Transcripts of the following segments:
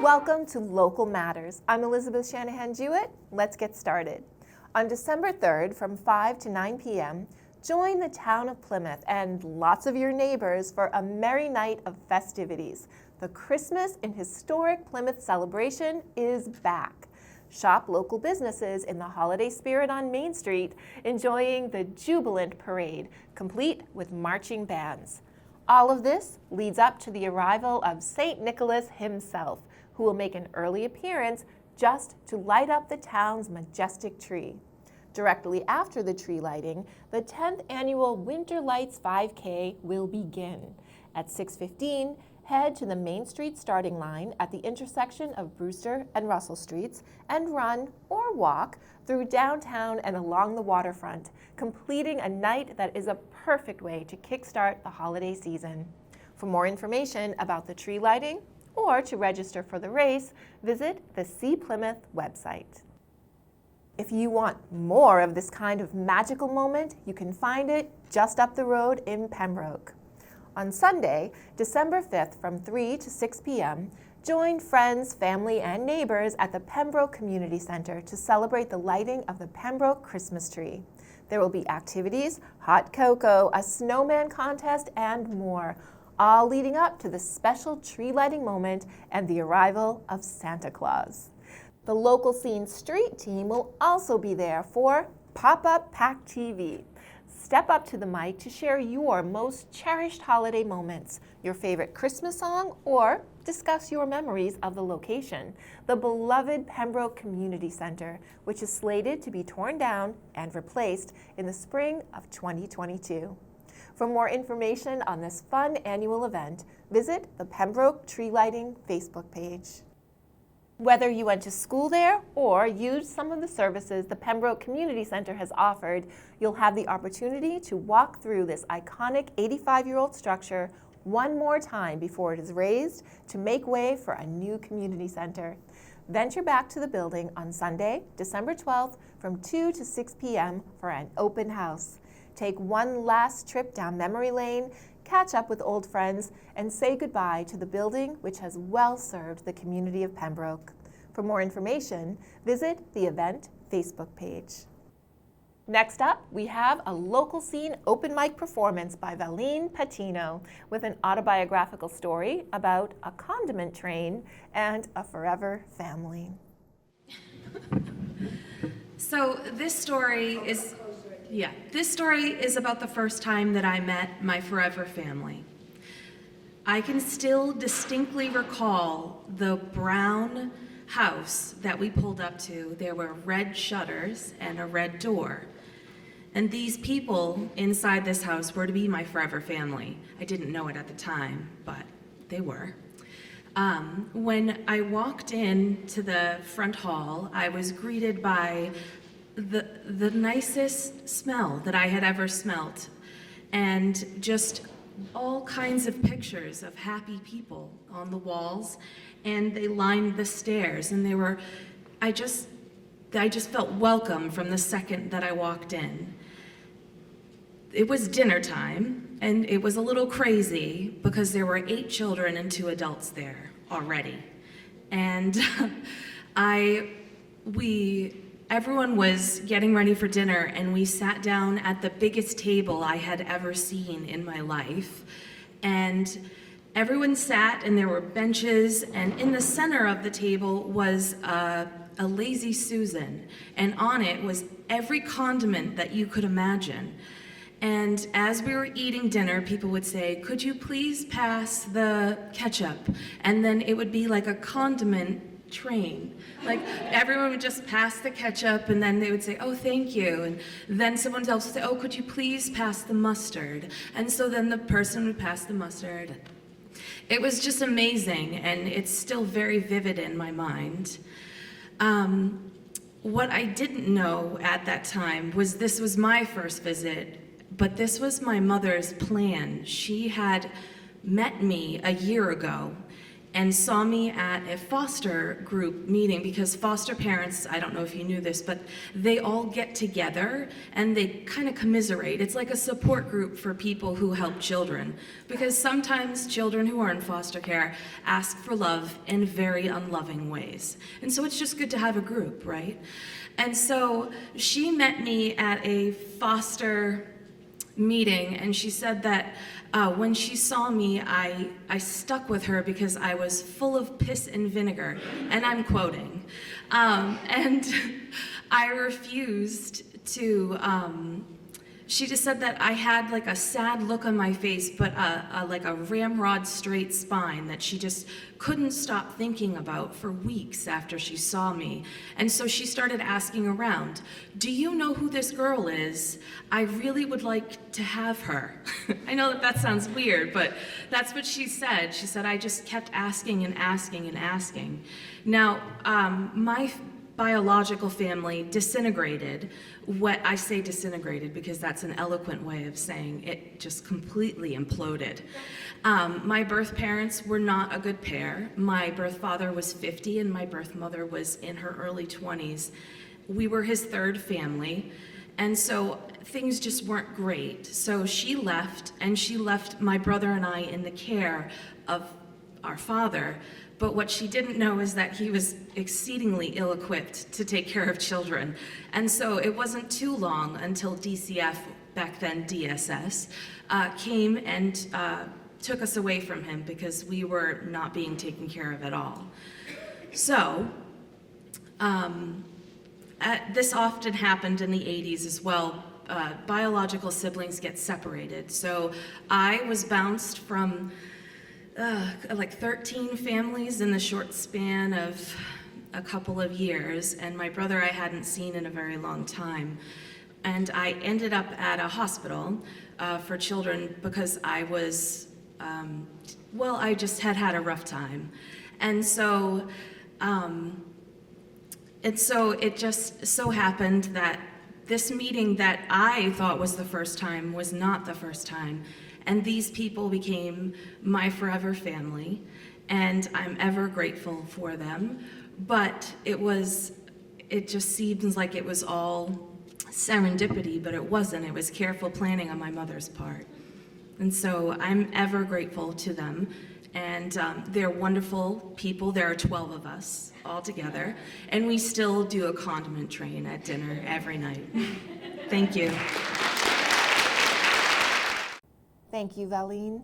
Welcome to Local Matters. I'm Elizabeth Shanahan-Jewett. Let's get started. On December 3rd from 5 to 9 p.m., join the town of Plymouth and lots of your neighbors for a merry night of festivities. The Christmas in Historic Plymouth celebration is back. Shop local businesses in the holiday spirit on Main Street, enjoying the jubilant parade, complete with marching bands. All of this leads up to the arrival of St. Nicholas himself, who will make an early appearance just to light up the town's majestic tree. Directly after the tree lighting, the 10th annual Winter Lights 5K will begin. At 6:15, head to the Main Street starting line at the intersection of Brewster and Russell Streets and run or walk through downtown and along the waterfront, completing a night that is a perfect way to kickstart the holiday season. For more information about the tree lighting or to register for the race, visit the See Plymouth website. If you want more of this kind of magical moment, you can find it just up the road in Pembroke. On Sunday, December 5th from 3 to 6 p.m., join friends, family, and neighbors at the Pembroke Community Center to celebrate the lighting of the Pembroke Christmas tree. There will be activities, hot cocoa, a snowman contest, and more, all leading up to the special tree lighting moment and the arrival of Santa Claus. The local scene street team will also be there for Pop-Up PACTV. Step up to the mic to share your most cherished holiday moments, your favorite Christmas song, or discuss your memories of the location, the beloved Pembroke Community Center, which is slated to be torn down and replaced in the spring of 2022. For more information on this fun annual event, visit the Pembroke Tree Lighting Facebook page. Whether you went to school there or used some of the services the Pembroke Community Center has offered, you'll have the opportunity to walk through this iconic 85-year-old structure one more time before it is razed to make way for a new community center. Venture back to the building on Sunday, December 12th from 2 to 6 p.m. for an open house. Take one last trip down memory lane, catch up with old friends, and say goodbye to the building which has well served the community of Pembroke. For more information, visit the event Facebook page. Next up, we have a local scene open mic performance by Valleen Patino with an autobiographical story about a condiment train and a forever family. So this story is about the first time that I met my forever family. I can still distinctly recall the brown house that we pulled up to. There were red shutters and a red door. And these people inside this house were to be my forever family. I didn't know it at the time, but they were. When I walked into the front hall, I was greeted by the nicest smell that I had ever smelt, and just all kinds of pictures of happy people on the walls, and they lined the stairs, and I just felt welcome from the second that I walked in. It was dinner time, and it was a little crazy because there were 8 children and 2 adults there already, and everyone was getting ready for dinner, and we sat down at the biggest table I had ever seen in my life. And everyone sat, and there were benches, and in the center of the table was a Lazy Susan, and on it was every condiment that you could imagine. And as we were eating dinner, people would say, "Could you please pass the ketchup?" And then it would be like a condiment train. Like everyone would just pass the ketchup, and then they would say, "Oh, thank you." And then someone else would say, "Oh, could you please pass the mustard?" And so then the person would pass the mustard. It was just amazing, and it's still very vivid in my mind. What I didn't know at that time was this was my first visit, but this was my mother's plan. She had met me a year ago, and saw me at a foster group meeting, because foster parents, I don't know if you knew this, but they all get together and they kind of commiserate. It's like a support group for people who help children, because sometimes children who are in foster care ask for love in very unloving ways. And so it's just good to have a group, right? And so she met me at a foster meeting, and she said that when she saw me, I stuck with her because I was full of piss and vinegar, and I'm quoting. And I refused to, she just said that I had like a sad look on my face, but like a ramrod straight spine that she just couldn't stop thinking about for weeks after she saw me. And so she started asking around, do you know who this girl is? I really would like to have her. I know that sounds weird, but that's what she said. She said, I just kept asking and asking and asking. Now, my biological family disintegrated. What I say disintegrated because that's an eloquent way of saying it just completely imploded. My birth parents were not a good pair. My birth father was 50 and my birth mother was in her early 20s. We were his third family, and so things just weren't great. So she left, and she left my brother and I in the care of our father. But what she didn't know is that he was exceedingly ill-equipped to take care of children. And so it wasn't too long until DCF, back then DSS, came and took us away from him because we were not being taken care of at all. So, this often happened in the 80s as well. Biological siblings get separated. So I was bounced from like 13 families in the short span of a couple of years, and my brother I hadn't seen in a very long time. And I ended up at a hospital for children because I was, well, I just had a rough time. And so it just so happened that this meeting that I thought was the first time was not the first time. And these people became my forever family, and I'm ever grateful for them. But it just seems like it was all serendipity, but it wasn't. It was careful planning on my mother's part. And so I'm ever grateful to them. And they're wonderful people. There are 12 of us all together. And we still do a condiment train at dinner every night. Thank you. Thank you, Valleen.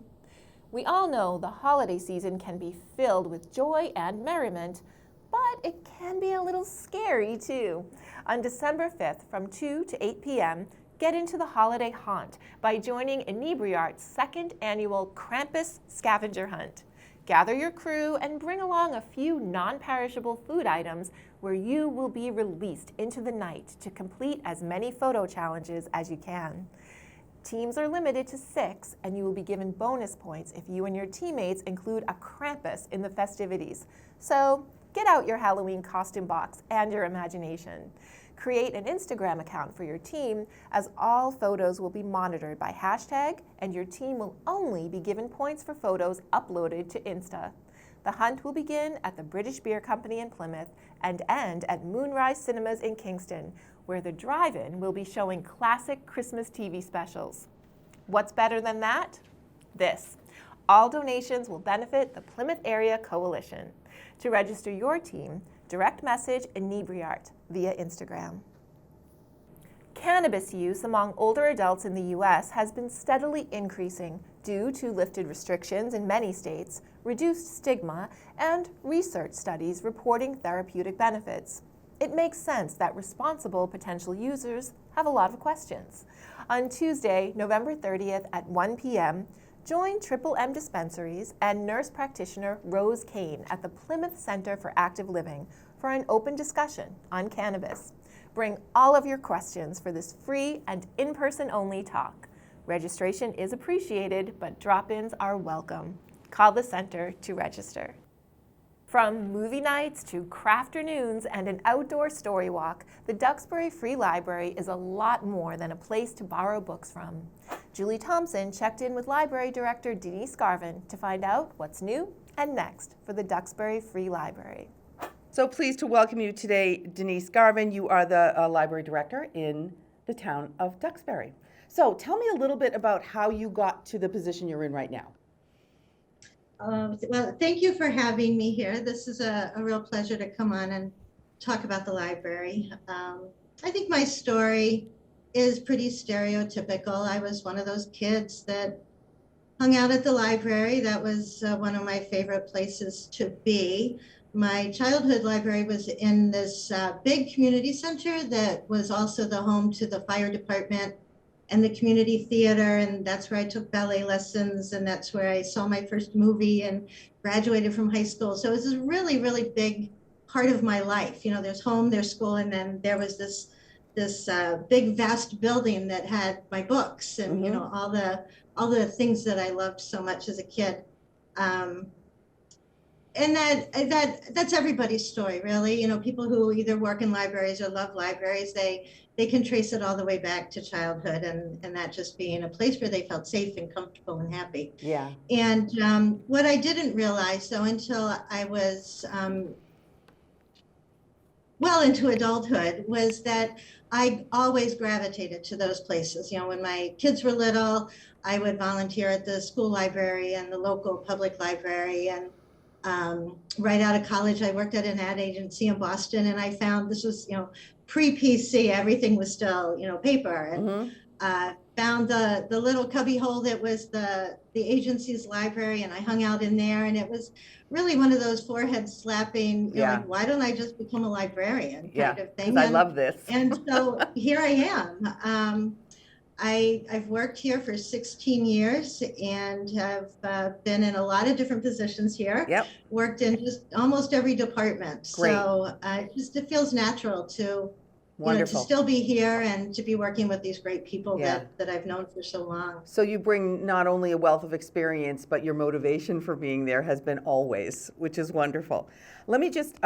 We all know the holiday season can be filled with joy and merriment, but it can be a little scary too. On December 5th from 2 to 8 p.m., get into the holiday haunt by joining Inebriart's second annual Krampus Scavenger Hunt. Gather your crew and bring along a few non-perishable food items where you will be released into the night to complete as many photo challenges as you can. Teams are limited to 6, and you will be given bonus points if you and your teammates include a Krampus in the festivities. So get out your Halloween costume box and your imagination. Create an Instagram account for your team, as all photos will be monitored by hashtag, and your team will only be given points for photos uploaded to Insta. The hunt will begin at the British Beer Company in Plymouth and end at Moonrise Cinemas in Kingston, where the drive-in will be showing classic Christmas TV specials. What's better than that? This. All donations will benefit the Plymouth Area Coalition. To register your team, direct message Inebriart via Instagram. Cannabis use among older adults in the U.S. has been steadily increasing due to lifted restrictions in many states, reduced stigma, and research studies reporting therapeutic benefits. It makes sense that responsible potential users have a lot of questions. On Tuesday, November 30th at 1 p.m., join Triple M Dispensaries and nurse practitioner Rose Kane at the Plymouth Center for Active Living for an open discussion on cannabis. Bring all of your questions for this free and in-person only talk. Registration is appreciated, but drop-ins are welcome. Call the center to register. From movie nights to crafternoons and an outdoor story walk, the Duxbury Free Library is a lot more than a place to borrow books from. Julie Thompson checked in with Library Director Denise Garvin to find out what's new And next, for the Duxbury Free Library. So pleased to welcome you today, Denise Garvin. You are the library director in the town of Duxbury. So tell me a little bit about how you got to the position you're in right now. Well, thank you for having me here. This is a real pleasure to come on and talk about the library. I think my story is pretty stereotypical. I was one of those kids that hung out at the library. That was one of my favorite places to be. My childhood library was in this big community center that was also the home to the fire department and the community theater, and that's where I took ballet lessons, and that's where I saw my first movie and graduated from high school. So it was a really, really big part of my life. You know, there's home, there's school, and then there was this big, vast building that had my books and you know all the things that I loved so much as a kid. And that's everybody's story, really. You know, people who either work in libraries or love libraries, they can trace it all the way back to childhood and that just being a place where they felt safe and comfortable and happy. Yeah. And what I didn't realize, though, until I was well into adulthood, was that I always gravitated to those places. You know, when my kids were little, I would volunteer at the school library and the local public library. And right out of college, I worked at an ad agency in Boston, and I found this was, you know, pre-PC, everything was still, you know, paper, and found the little cubby hole that was the agency's library, and I hung out in there, and it was really one of those forehead slapping, you know, like, why don't I just become a librarian kind of thing? I love this. And so here I am. I've worked here for 16 years and have been in a lot of different positions here. Yep. Worked in just almost every department. Great. So it feels natural to, you know, to still be here and to be working with these great people that I've known for so long. So you bring not only a wealth of experience, but your motivation for being there has been always, which is wonderful. Let me just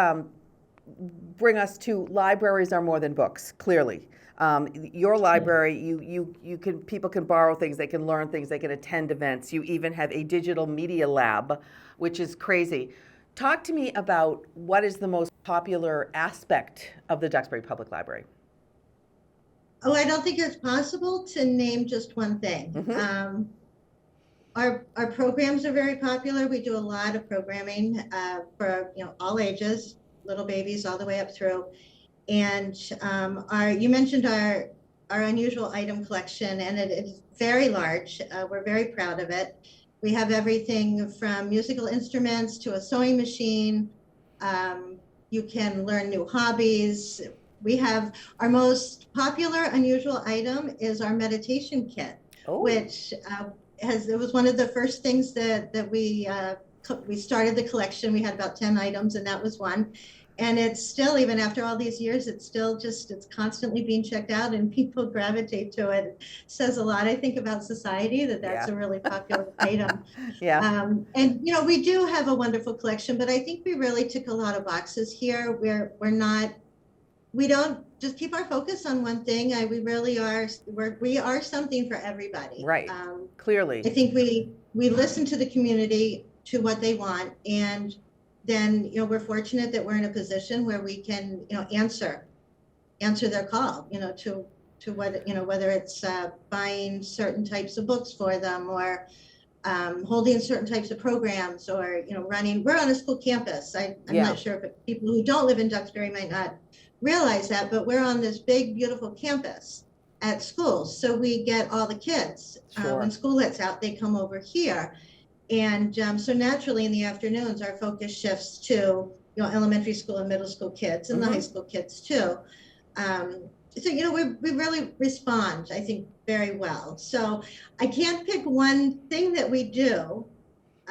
bring us to libraries are more than books, clearly. Your library, people can borrow things, they can learn things, they can attend events. You even have a digital media lab, which is crazy. Talk to me about what is the most popular aspect of the Duxbury Public Library. Oh, I don't think it's possible to name just one thing. Our programs are very popular. We do a lot of programming for, you know, all ages, little babies all the way up through. And you mentioned our unusual item collection, and it is very large. We're very proud of it. We have everything from musical instruments to a sewing machine. You can learn new hobbies. We have our most popular unusual item is our meditation kit, which it was one of the first things that we started the collection. We had about 10 items, and that was one. And it's still, even after all these years, it's constantly being checked out and people gravitate to it. It says a lot, I think, about society that's a really popular item. And, you know, we do have a wonderful collection, but I think we really tick a lot of boxes here. We don't just keep our focus on one thing. We really are, we are something for everybody. Right, clearly. I think we listen to the community, to what they want, and then, you know, we're fortunate that we're in a position where we can, you know, answer their call, you know, to what, you know, whether it's buying certain types of books for them or holding certain types of programs or, you know, we're on a school campus. I'm not sure if people who don't live in Duxbury might not realize that, but we're on this big, beautiful campus at schools. So we get all the kids. When school lets out, they come over here. And so naturally in the afternoons, our focus shifts to, you know, elementary school and middle school kids and the high school kids too. So, you know, we really respond, I think, very well. So I can't pick one thing that we do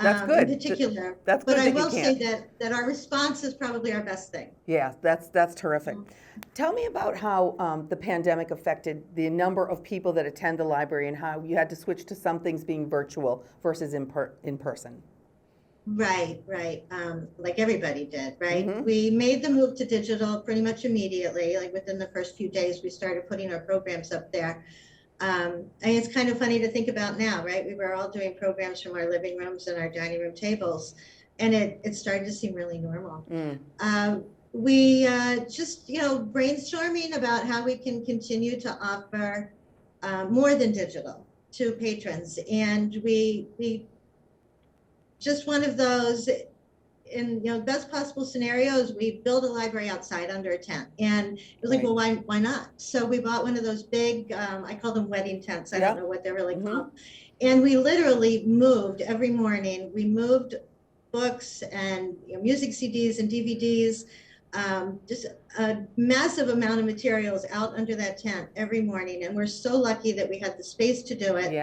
That's good. in particular, That's good, but I that will you say can't. that our response is probably our best thing. Yeah, that's terrific. Tell me about how the pandemic affected the number of people that attend the library and how you had to switch to some things being virtual versus in person. Right. Like everybody did, right? We made the move to digital pretty much immediately. Like within the first few days, we started putting our programs up there. And it's kind of funny to think about now, right? We were all doing programs from our living rooms and our dining room tables. and it started to seem really normal. We just, brainstorming about how we can continue to offer more than digital to patrons. And we just one of those, in best possible scenarios, we build a library outside under a tent. And it was like, well, why not? So we bought one of those big, I call them wedding tents. I don't know what they're really called. And we literally moved every morning. We moved books and music CDs and DVDs, just a massive amount of materials out under that tent every morning. And we're so lucky that we had the space to do it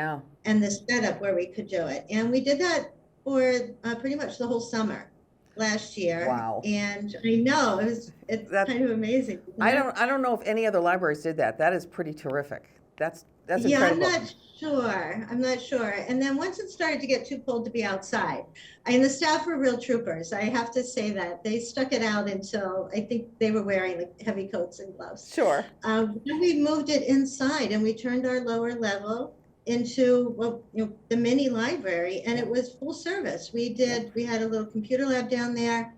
and the setup where we could do it. And we did that for pretty much the whole summer last year. Wow. And I know it's kind of amazing. I don't know if any other libraries did that. That is pretty terrific. That's incredible. I'm not sure. And then once it started to get too cold to be outside, and the staff were real troopers. I have to say that they stuck it out until I think they were wearing like heavy coats and gloves. Sure. Then we moved it inside and we turned our lower level into the mini library, and it was full service. We had a little computer lab down there.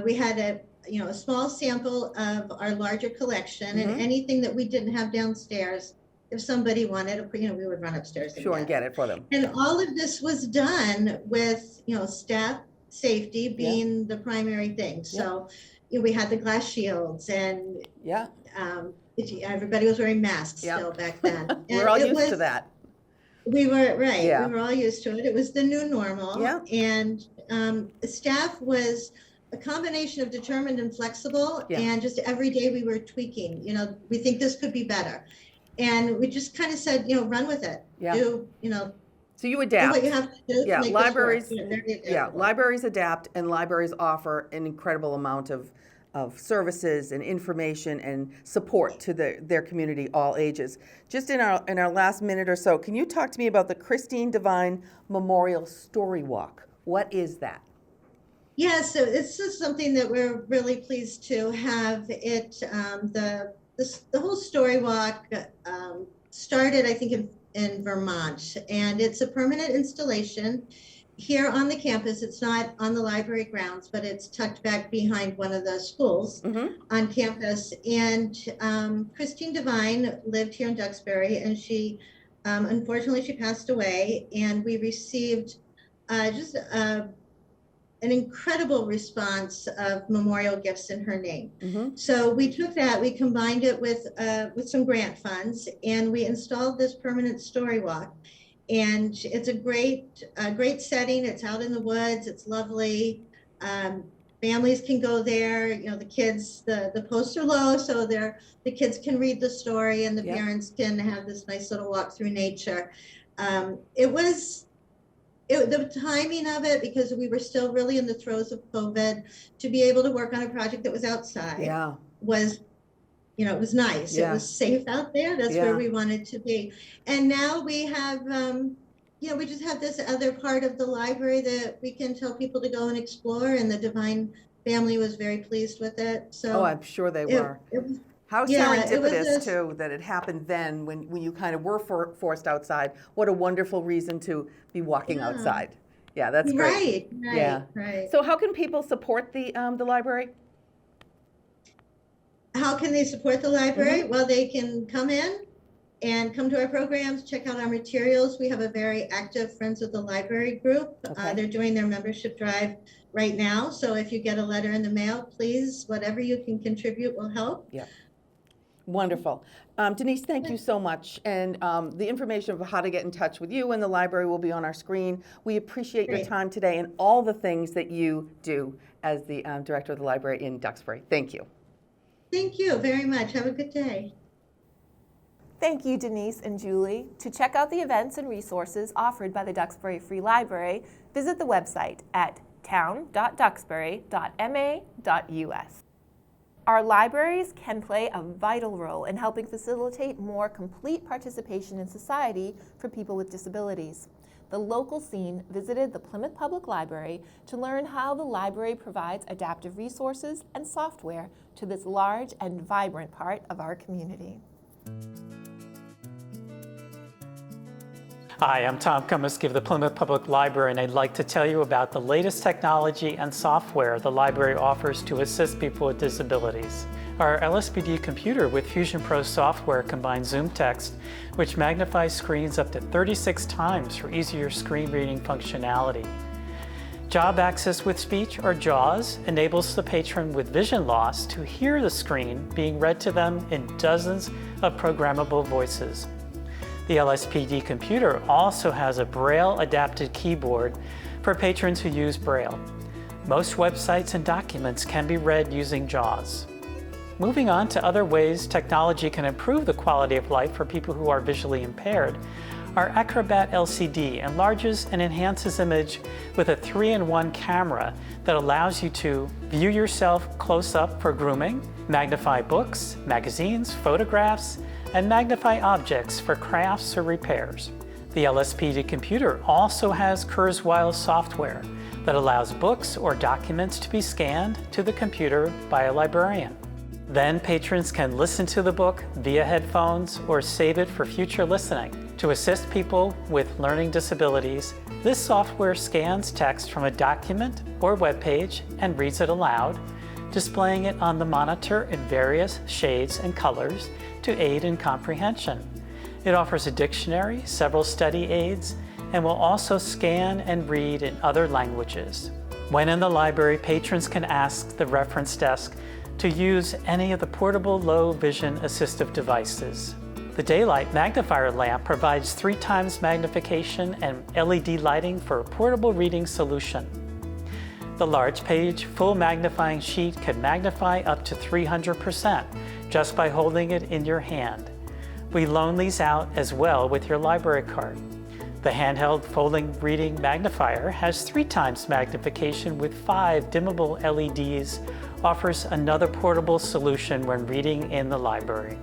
We had a small sample of our larger collection, and anything that we didn't have downstairs, if somebody wanted, we would run upstairs and get it for them. And all of this was done with staff safety being the primary thing. So we had the glass shields, and everybody was wearing masks still back then. We're all used to that. We were we were all used to it. It was the new normal. And the staff was a combination of determined and flexible, and just every day we were tweaking. We think this could be better, and we just kind of said, run with it. So you adapt. Do what you have to do. Yeah, to make libraries. this work. Libraries adapt, and libraries offer an incredible amount of services and information and support to their community, all ages. Just in our last minute or so, can you talk to me about the Christine Devine Memorial Story Walk? What is that? Yeah, so this is something that we're really pleased to have. It the whole story walk started, I think, in Vermont, and it's a permanent installation here on the campus. It's not on the library grounds, but it's tucked back behind one of the schools on campus. And Christine Devine lived here in Duxbury, and she unfortunately she passed away, and we received just an incredible response of memorial gifts in her name. So we took that, we combined it with some grant funds, and we installed this permanent story walk. And it's a great setting. It's out in the woods. It's lovely. Families can go there. The kids, the posts are low, so the kids can read the story, and the parents can have this nice little walk through nature. The timing of it, because we were still really in the throes of COVID, to be able to work on a project that was outside was, it was nice. It was safe out there. That's where we wanted to be. And now we have, we just have this other part of the library that we can tell people to go and explore, and the Devine family was very pleased with it. So I'm sure they were. How serendipitous, too, that it happened then when you kind of were forced outside. What a wonderful reason to be walking outside. Yeah, that's great. Right. So how can people support the library? How can they support the library? Well, they can come in and come to our programs, check out our materials. We have a very active Friends of the Library group. They're doing their membership drive right now. So if you get a letter in the mail, please, whatever you can contribute will help. Yeah. Wonderful. Denise, thank you so much. And the information of how to get in touch with you and the library will be on our screen. We appreciate your time today and all the things that you do as the director of the library in Duxbury. Thank you. Thank you very much. Have a good day. Thank you, Denise and Julie. To check out the events and resources offered by the Duxbury Free Library, visit the website at town.duxbury.ma.us. Our libraries can play a vital role in helping facilitate more complete participation in society for people with disabilities. The local scene visited the Plymouth Public Library to learn how the library provides adaptive resources and software to this large and vibrant part of our community. Hi, I'm Tom Cummiskey of the Plymouth Public Library, and I'd like to tell you about the latest technology and software the library offers to assist people with disabilities. Our LSPD computer with Fusion Pro software combines Zoom text, which magnifies screens up to 36 times for easier screen reading functionality. Job Access with Speech, or JAWS, enables the patron with vision loss to hear the screen being read to them in dozens of programmable voices. The LSPD computer also has a Braille-adapted keyboard for patrons who use Braille. Most websites and documents can be read using JAWS. Moving on to other ways technology can improve the quality of life for people who are visually impaired, our Acrobat LCD enlarges and enhances image with a 3-in-1 camera that allows you to view yourself close up for grooming, magnify books, magazines, photographs, and magnify objects for crafts or repairs. The LSPD computer also has Kurzweil software that allows books or documents to be scanned to the computer by a librarian. Then patrons can listen to the book via headphones or save it for future listening. To assist people with learning disabilities, this software scans text from a document or web page and reads it aloud, displaying it on the monitor in various shades and colors to aid in comprehension. It offers a dictionary, several study aids, and will also scan and read in other languages. When in the library, patrons can ask the reference desk to use any of the portable low vision assistive devices. The daylight magnifier lamp provides 3 times magnification and LED lighting for a portable reading solution. The large page full magnifying sheet can magnify up to 300% just by holding it in your hand. We loan these out as well with your library card. The handheld folding reading magnifier has 3 times magnification with 5 dimmable LEDs, offers another portable solution when reading in the library.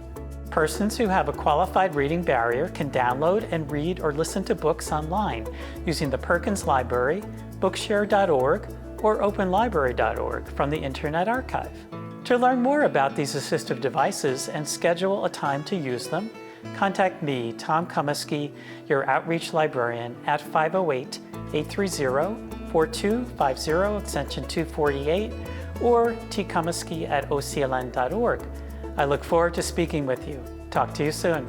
Persons who have a qualified reading barrier can download and read or listen to books online using the Perkins Library, bookshare.org, or openlibrary.org from the Internet Archive. To learn more about these assistive devices and schedule a time to use them, contact me, Tom Cummiskey, your outreach librarian, at 508-830-4250, extension 248, or tcummiskey@ocln.org. I look forward to speaking with you. Talk to you soon.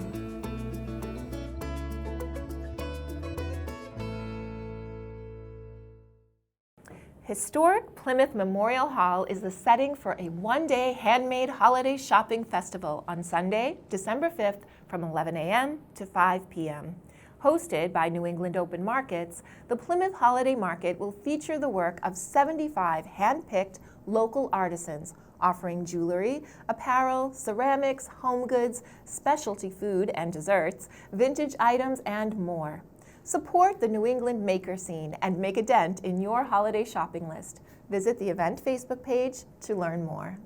Historic Plymouth Memorial Hall is the setting for a one-day handmade holiday shopping festival on Sunday, December 5th from 11 a.m. to 5 p.m. Hosted by New England Open Markets, the Plymouth Holiday Market will feature the work of 75 hand-picked local artisans offering jewelry, apparel, ceramics, home goods, specialty food and desserts, vintage items, and more. Support the New England maker scene and make a dent in your holiday shopping list. Visit the event Facebook page to learn more.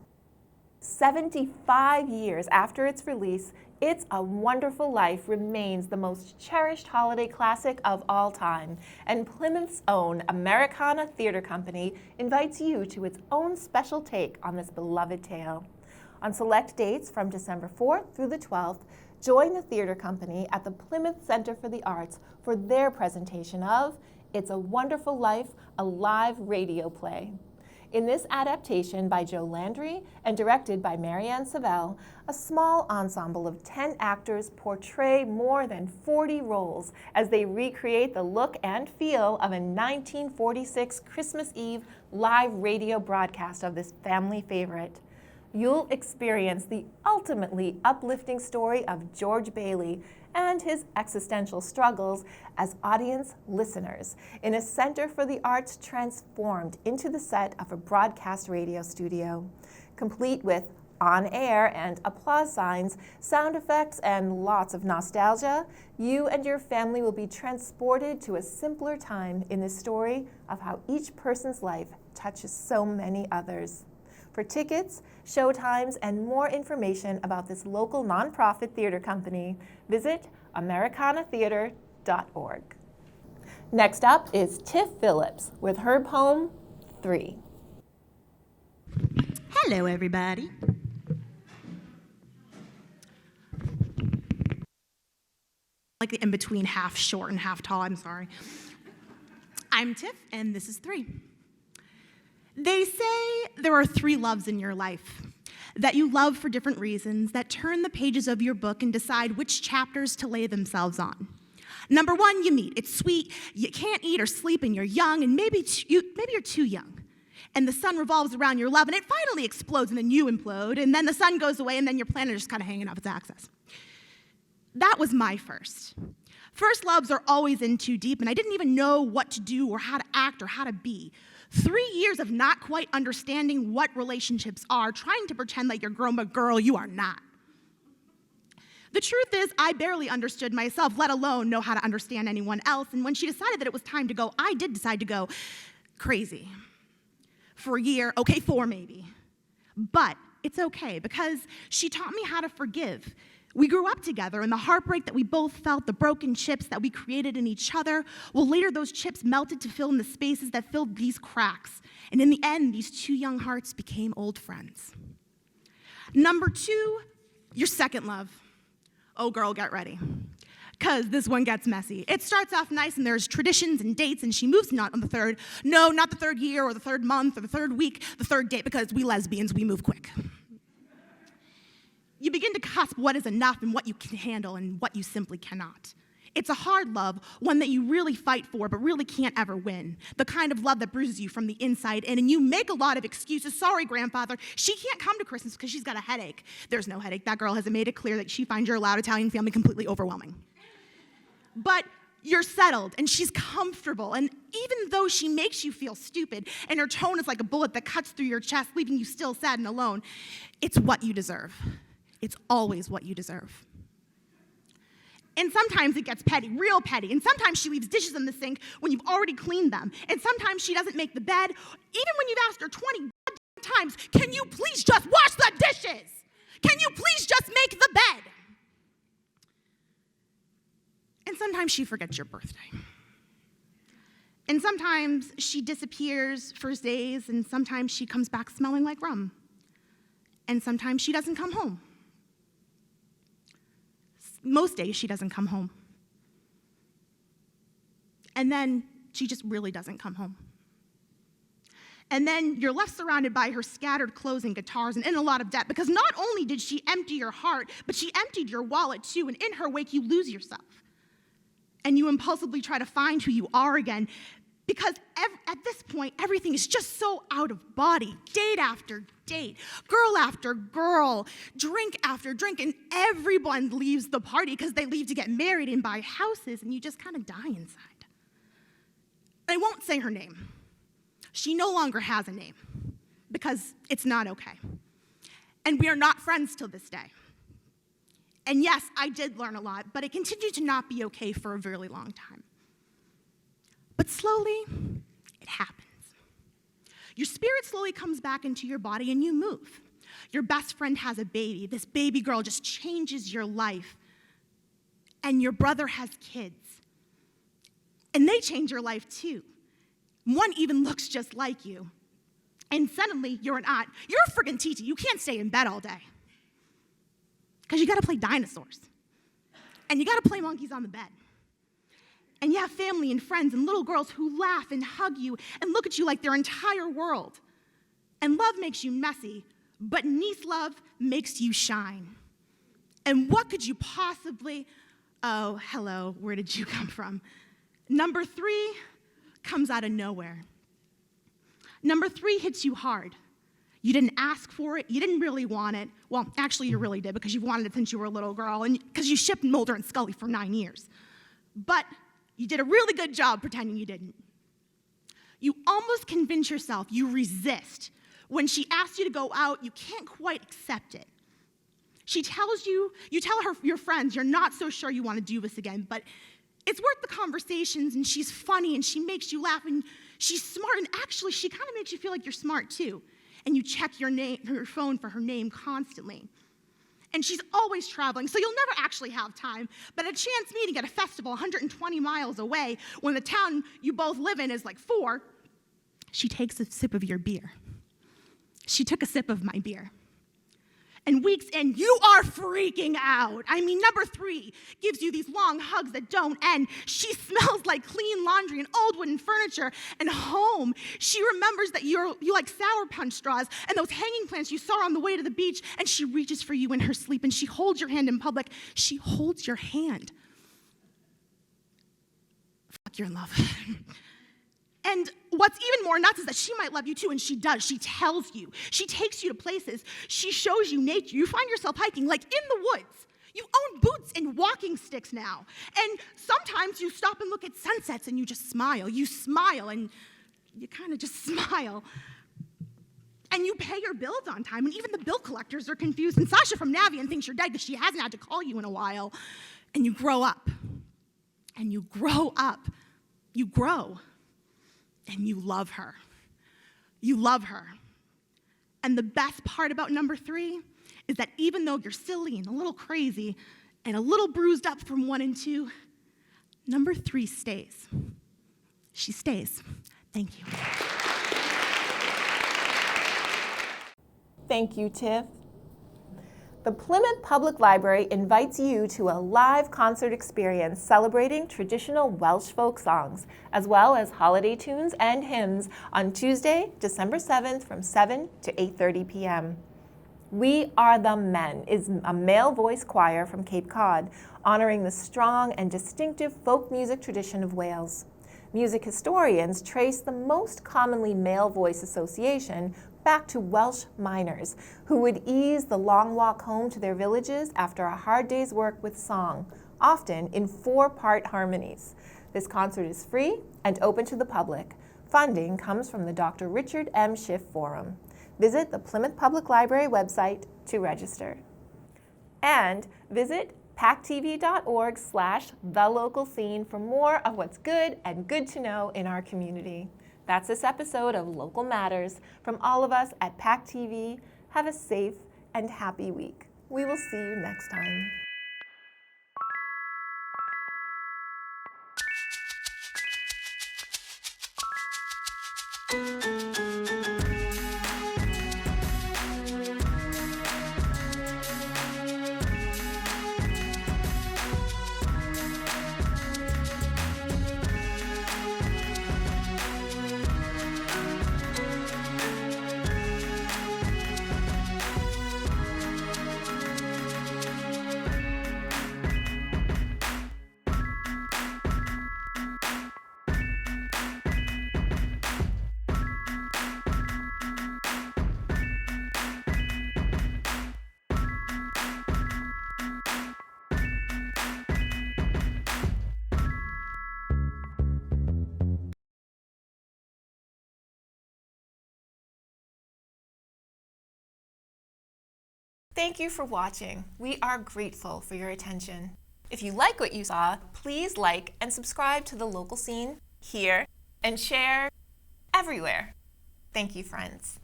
75 years after its release, It's a Wonderful Life remains the most cherished holiday classic of all time, and Plymouth's own Americana Theatre Company invites you to its own special take on this beloved tale. On select dates from December 4th through the 12th, join the theatre company at the Plymouth Center for the Arts for their presentation of It's a Wonderful Life, a live radio play. In this adaptation by Joe Landry and directed by Marianne Savelle, a small ensemble of 10 actors portray more than 40 roles as they recreate the look and feel of a 1946 Christmas Eve live radio broadcast of this family favorite. You'll experience the ultimately uplifting story of George Bailey and his existential struggles as audience listeners in a Center for the Arts transformed into the set of a broadcast radio studio, complete with on-air and applause signs, sound effects, and lots of nostalgia. You and your family will be transported to a simpler time in the story of how each person's life touches so many others. For tickets, showtimes, and more information about this local nonprofit theater company, visit americanatheater.org. Next up is Tiff Phillips with her poem, 3. Hello, everybody. like the in-between, half short and half tall, I'm sorry. I'm Tiff, and this is 3. They say there are 3 loves in your life, that you love for different reasons, that turn the pages of your book and decide which chapters to lay themselves on. Number 1, you meet. It's sweet, you can't eat or sleep, and you're young, and maybe you're too young. And the sun revolves around your love, and it finally explodes, and then you implode, and then the sun goes away, and then your planet is just kind of hanging off its axis. That was my first. First loves are always in too deep, and I didn't even know what to do or how to act or how to be. 3 years of not quite understanding what relationships are, trying to pretend like you're grown, but girl, you are not. The truth is, I barely understood myself, let alone know how to understand anyone else, and when she decided that it was time to go, I did decide to go crazy. For a year, okay, 4 maybe. But it's okay, because she taught me how to forgive. We grew up together, and the heartbreak that we both felt, the broken chips that we created in each other, well, later those chips melted to fill in the spaces that filled these cracks. And in the end, these 2 young hearts became old friends. Number 2, your second love. Oh, girl, get ready, because this one gets messy. It starts off nice, and there's traditions and dates, and she moves not on the 3rd. No, not the 3rd year or the 3rd month or the 3rd week, the 3rd date, because we lesbians, we move quick. You begin to cusp what is enough and what you can handle and what you simply cannot. It's a hard love, one that you really fight for but really can't ever win. The kind of love that bruises you from the inside in, and you make a lot of excuses. Sorry, grandfather, she can't come to Christmas because she's got a headache. There's no headache. That girl hasn't made it clear that she finds your loud Italian family completely overwhelming. But you're settled, and she's comfortable, and even though she makes you feel stupid, and her tone is like a bullet that cuts through your chest, leaving you still sad and alone, it's what you deserve. It's always what you deserve. And sometimes it gets petty, real petty. And sometimes she leaves dishes in the sink when you've already cleaned them. And sometimes she doesn't make the bed, even when you've asked her 20 times, can you please just wash the dishes? Can you please just make the bed? And sometimes she forgets your birthday. And sometimes she disappears for days, and sometimes she comes back smelling like rum. And sometimes she doesn't come home. Most days she doesn't come home. And then she just really doesn't come home. And then you're left surrounded by her scattered clothes and guitars and in a lot of debt, because not only did she empty your heart, but she emptied your wallet too, and in her wake you lose yourself. And you impulsively try to find who you are again, because at this point, everything is just so out of body. Date after date, girl after girl, drink after drink, and everyone leaves the party because they leave to get married and buy houses, and you just kind of die inside. I won't say her name. She no longer has a name, because it's not okay. And we are not friends till this day. And yes, I did learn a lot, but it continued to not be okay for a really long time. But slowly, it happens. Your spirit slowly comes back into your body and you move. Your best friend has a baby. This baby girl just changes your life. And your brother has kids. And they change your life too. One even looks just like you. And suddenly, you're an aunt. You're a friggin' TT. You can't stay in bed all day. Because you gotta play dinosaurs. And you gotta play monkeys on the bed. And you have family and friends and little girls who laugh and hug you and look at you like their entire world. And love makes you messy, but niece love makes you shine. And what could you possibly, oh, hello, where did you come from? Number 3 comes out of nowhere. Number 3 hits you hard. You didn't ask for it, you didn't really want it. Well, actually you really did, because you've wanted it since you were a little girl, and because you shipped Mulder and Scully for 9 years. But you did a really good job pretending you didn't. You almost convince yourself, you resist. When she asks you to go out, you can't quite accept it. She tells you, tell her, your friends, you're not so sure you want to do this again, but it's worth the conversations, and she's funny, and she makes you laugh, and she's smart, and actually she kind of makes you feel like you're smart too. And you check your phone for her name constantly. And she's always traveling, so you'll never actually have time. But a chance meeting at a festival 120 miles away, when the town you both live in is like 4, she takes a sip of your beer. She took a sip of my beer. And weeks in, you are freaking out. I mean, number 3 gives you these long hugs that don't end. She smells like clean laundry and old wooden furniture and home. She remembers that you like Sour Punch straws and those hanging plants you saw on the way to the beach, and she reaches for you in her sleep, and she holds your hand in public. She holds your hand. Fuck, you're in love. And what's even more nuts is that she might love you too, and she does. She tells you. She takes you to places. She shows you nature. You find yourself hiking, like in the woods. You own boots and walking sticks now. And sometimes you stop and look at sunsets and you just smile. You smile and you kind of just smile. And you pay your bills on time, and even the bill collectors are confused. And Sasha from Navien thinks you're dead because she hasn't had to call you in a while. And you grow up. And you grow up. You grow. And you love her. You love her. And the best part about number 3 is that even though you're silly and a little crazy and a little bruised up from 1 and 2, number 3 stays. She stays. Thank you. Thank you, Tiff. The Plymouth Public Library invites you to a live concert experience celebrating traditional Welsh folk songs, as well as holiday tunes and hymns on Tuesday, December 7th from 7 to 8:30 p.m. We Are the Men is a male voice choir from Cape Cod, honoring the strong and distinctive folk music tradition of Wales. Music historians trace the most commonly male voice association back to Welsh miners who would ease the long walk home to their villages after a hard day's work with song, often in 4-part harmonies. This concert is free and open to the public. Funding comes from the Dr. Richard M. Schiff Forum. Visit the Plymouth Public Library website to register. And visit packtv.org/thelocalscene for more of what's good and good to know in our community. That's this episode of Local Matters. From all of us at PACTV, have a safe and happy week. We will see you next time. Thank you for watching. We are grateful for your attention. If you like what you saw, please like and subscribe to The Local Scene here and share everywhere. Thank you, friends.